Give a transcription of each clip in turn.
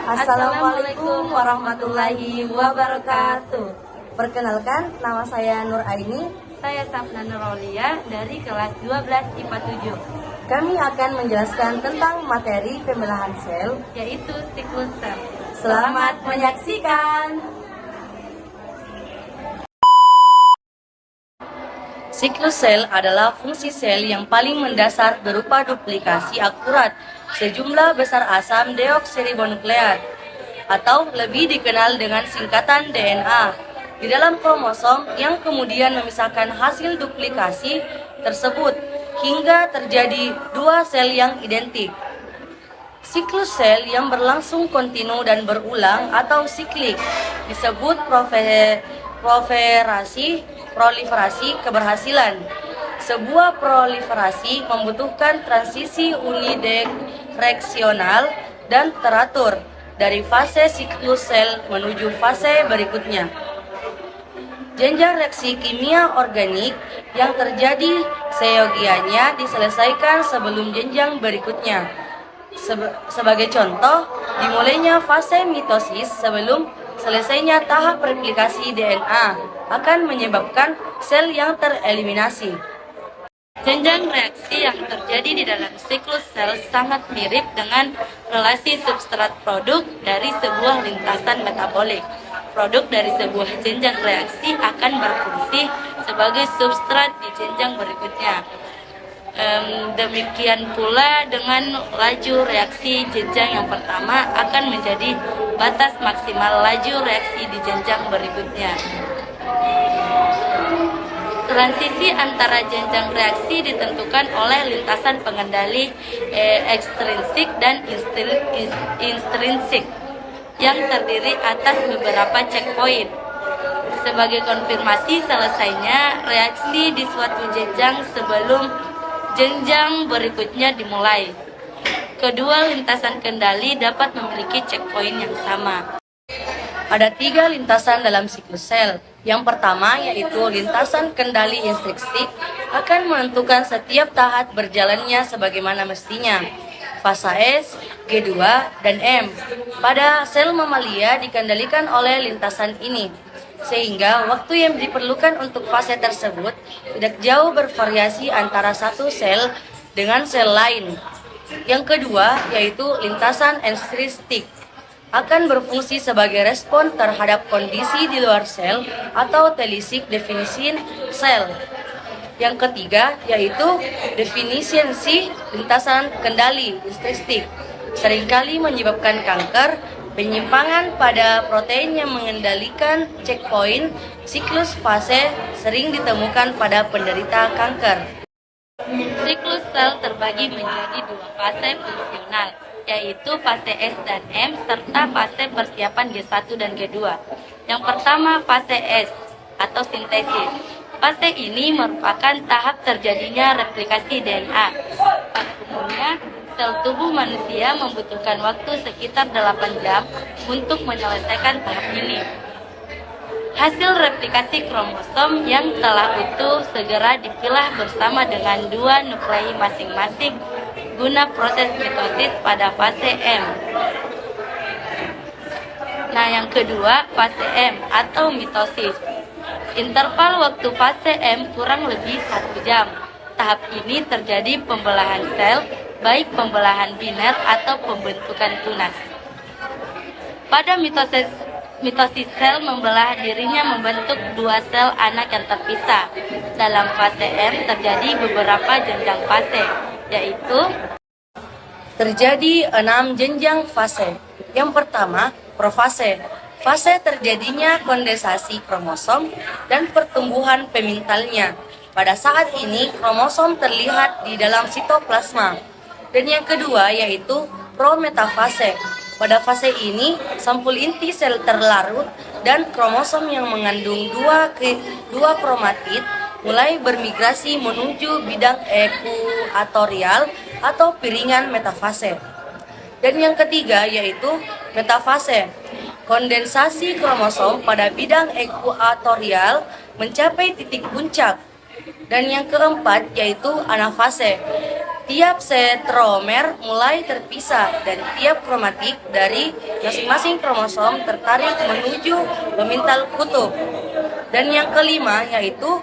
Assalamualaikum warahmatullahi wabarakatuh. Perkenalkan, nama saya Nur Aini. Saya Safna Nurolia dari kelas 12 IPA 7. Kami akan menjelaskan tentang materi pembelahan sel, yaitu siklus sel. Selamat menyaksikan. Siklus sel adalah fungsi sel yang paling mendasar berupa duplikasi akurat sejumlah besar asam deoksiribonukleat atau lebih dikenal dengan singkatan DNA di dalam kromosom yang kemudian memisahkan hasil duplikasi tersebut hingga terjadi dua sel yang identik. Siklus sel yang berlangsung kontinu dan berulang atau siklik disebut proliferasi keberhasilan. Sebuah proliferasi membutuhkan transisi unidireksional dan teratur dari fase siklus sel menuju fase berikutnya. Jenjang reaksi kimia organik yang terjadi seyogianya diselesaikan sebelum jenjang berikutnya. Sebagai contoh, dimulainya fase mitosis sebelum selesainya tahap replikasi DNA akan menyebabkan sel yang tereliminasi. Jenjang reaksi yang terjadi di dalam siklus sel sangat mirip dengan relasi substrat produk dari sebuah lintasan metabolik. Produk dari sebuah jenjang reaksi akan berfungsi sebagai substrat di jenjang berikutnya. Demikian pula dengan laju reaksi jenjang yang pertama akan menjadi batas maksimal laju reaksi di jenjang berikutnya. Transisi antara jenjang reaksi ditentukan oleh lintasan pengendali ekstrinsik dan intrinsik yang terdiri atas beberapa checkpoint. Sebagai konfirmasi selesainya reaksi di suatu jenjang sebelum jenjang berikutnya dimulai. Kedua lintasan kendali dapat memiliki checkpoint yang sama. Ada tiga lintasan dalam siklus sel. Yang pertama yaitu lintasan kendali intrinsik akan menentukan setiap tahap berjalannya sebagaimana mestinya. Fasa S, G2, dan M. Pada sel mamalia dikendalikan oleh lintasan ini, sehingga waktu yang diperlukan untuk fase tersebut tidak jauh bervariasi antara satu sel dengan sel lain. Yang kedua yaitu lintasan intrinsik akan berfungsi sebagai respon terhadap kondisi di luar sel atau telisik definisi sel. Yang ketiga yaitu definiensi lintasan kendali intrinsik seringkali menyebabkan kanker. Penyimpangan pada protein yang mengendalikan checkpoint siklus fase sering ditemukan pada penderita kanker. Siklus sel terbagi menjadi dua fase fungsional, yaitu fase S dan M serta fase persiapan G1 dan G2. Yang pertama fase S atau sintesis. Fase ini merupakan tahap terjadinya replikasi DNA. Pada umumnya, sel tubuh manusia membutuhkan waktu sekitar 8 jam untuk menyelesaikan tahap ini. Hasil replikasi kromosom yang telah utuh segera dipilah bersama dengan dua nuklei masing-masing guna proses mitosis pada fase M. Nah, yang kedua fase M atau mitosis. Interval waktu fase M kurang lebih 1 jam. Tahap ini terjadi pembelahan sel, baik pembelahan biner atau pembentukan tunas. Pada mitosis sel membelah dirinya membentuk dua sel anak yang terpisah. Dalam fase M terjadi beberapa jenjang fase, yaitu terjadi 6 jenjang fase. Yang pertama, profase. Fase terjadinya kondensasi kromosom dan pertumbuhan pemintalnya. Pada saat ini, kromosom terlihat di dalam sitoplasma. Dan yang kedua yaitu prometafase. Pada fase ini, sampul inti sel terlarut dan kromosom yang mengandung dua kromatid mulai bermigrasi menuju bidang ekuatorial atau piringan metafase. Dan yang ketiga yaitu metafase. Kondensasi kromosom pada bidang ekuatorial mencapai titik puncak. Dan yang keempat yaitu anafase. Tiap setromer mulai terpisah dan tiap kromatik dari masing-masing kromosom tertarik menuju pemintal kutub. Dan yang kelima yaitu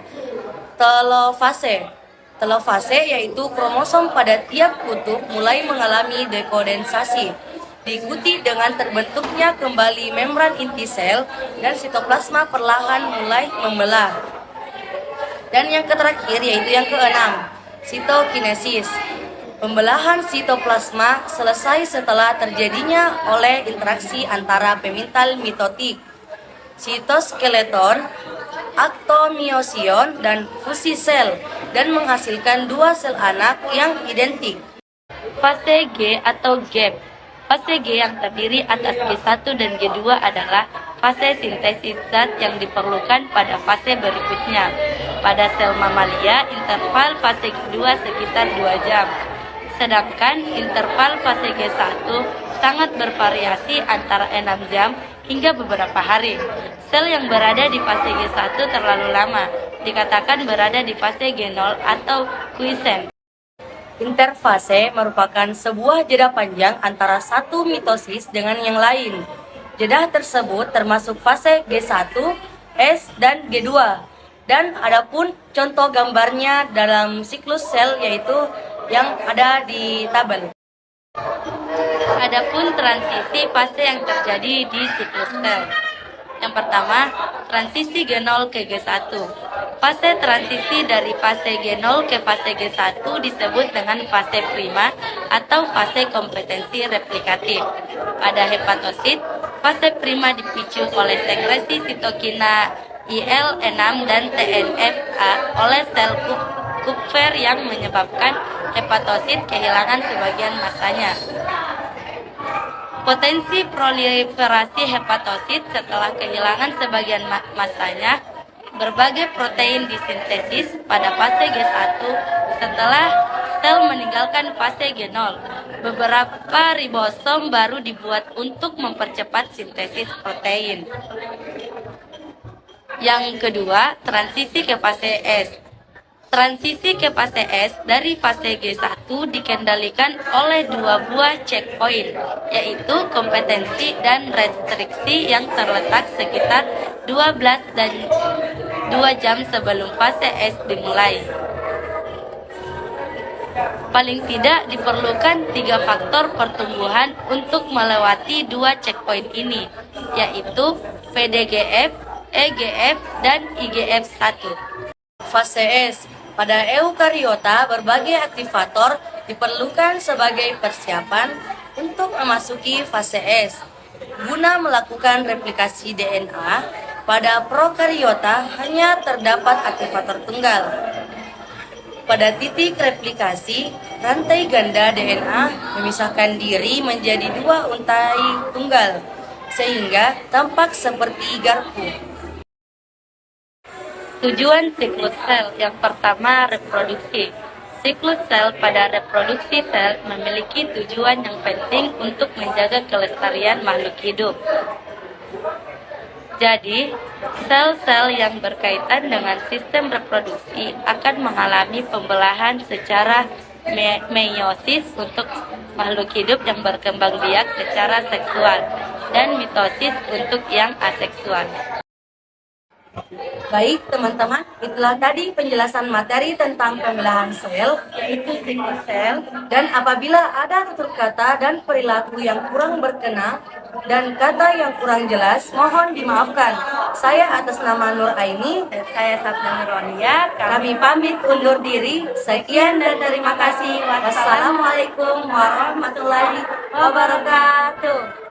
telofase. Telofase yaitu kromosom pada tiap kutub mulai mengalami dekondensasi, diikuti dengan terbentuknya kembali membran inti sel dan sitoplasma perlahan mulai membelah. Dan yang terakhir yaitu yang keenam, sitokinesis. Pembelahan sitoplasma selesai setelah terjadinya oleh interaksi antara pemintal mitotik, sitoskeleton, aktomiosion, dan fusi sel dan menghasilkan dua sel anak yang identik. Fase G atau gap. Fase G yang terdiri atas G1 dan G2 adalah fase sintesis zat yang diperlukan pada fase berikutnya. Pada sel mamalia, interval fase G2 sekitar 2 jam. Sedangkan interval fase G1 sangat bervariasi antara 6 jam hingga beberapa hari. Sel yang berada di fase G1 terlalu lama, dikatakan berada di fase G0 atau quiescent. Interfase merupakan sebuah jeda panjang antara satu mitosis dengan yang lain. Jeda tersebut termasuk fase G1, S, dan G2. Dan adapun contoh gambarnya dalam siklus sel yaitu yang ada di tabel. Adapun transisi fase yang terjadi di siklus sel. Yang pertama, transisi G0 ke G1. Fase transisi dari fase G0 ke fase G1 disebut dengan fase prima atau fase kompetensi replikatif. Pada hepatosit, fase prima dipicu oleh sekresi sitokina IL-6 dan TNF-A oleh sel Kupfer yang menyebabkan hepatosit kehilangan sebagian masanya. Potensi proliferasi hepatosit setelah kehilangan sebagian masanya, berbagai protein disintesis pada fase G1 setelah sel meninggalkan fase G0. Beberapa ribosom baru dibuat untuk mempercepat sintesis protein. Yang kedua, transisi ke fase S. Transisi ke fase S dari fase G1 dikendalikan oleh dua buah checkpoint, yaitu kompetensi dan restriksi yang terletak sekitar 12 dan 2 jam sebelum fase S dimulai. Paling tidak diperlukan 3 faktor pertumbuhan untuk melewati dua checkpoint ini, yaitu PDGF, EGF, dan IGF-1. Fase S. Pada eukariota, berbagai aktivator diperlukan sebagai persiapan untuk memasuki fase S. Guna melakukan replikasi DNA, pada prokariota hanya terdapat aktivator tunggal. Pada titik replikasi, rantai ganda DNA memisahkan diri menjadi dua untai tunggal, sehingga tampak seperti garpu. Tujuan siklus sel yang pertama, reproduksi. Siklus sel pada reproduksi sel memiliki tujuan yang penting untuk menjaga kelestarian makhluk hidup. Jadi, sel-sel yang berkaitan dengan sistem reproduksi akan mengalami pembelahan secara meiosis untuk makhluk hidup yang berkembang biak secara seksual dan mitosis untuk yang aseksual. Baik teman-teman, itulah tadi penjelasan materi tentang pembelahan sel, yaitu siklus sel. Dan apabila ada tutur kata dan perilaku yang kurang berkenan dan kata yang kurang jelas, mohon dimaafkan. Saya atas nama Nur Aini dan saya Sabda Nurwania, kami pamit undur diri. Sekian dan terima kasih. Wassalamualaikum warahmatullahi wabarakatuh.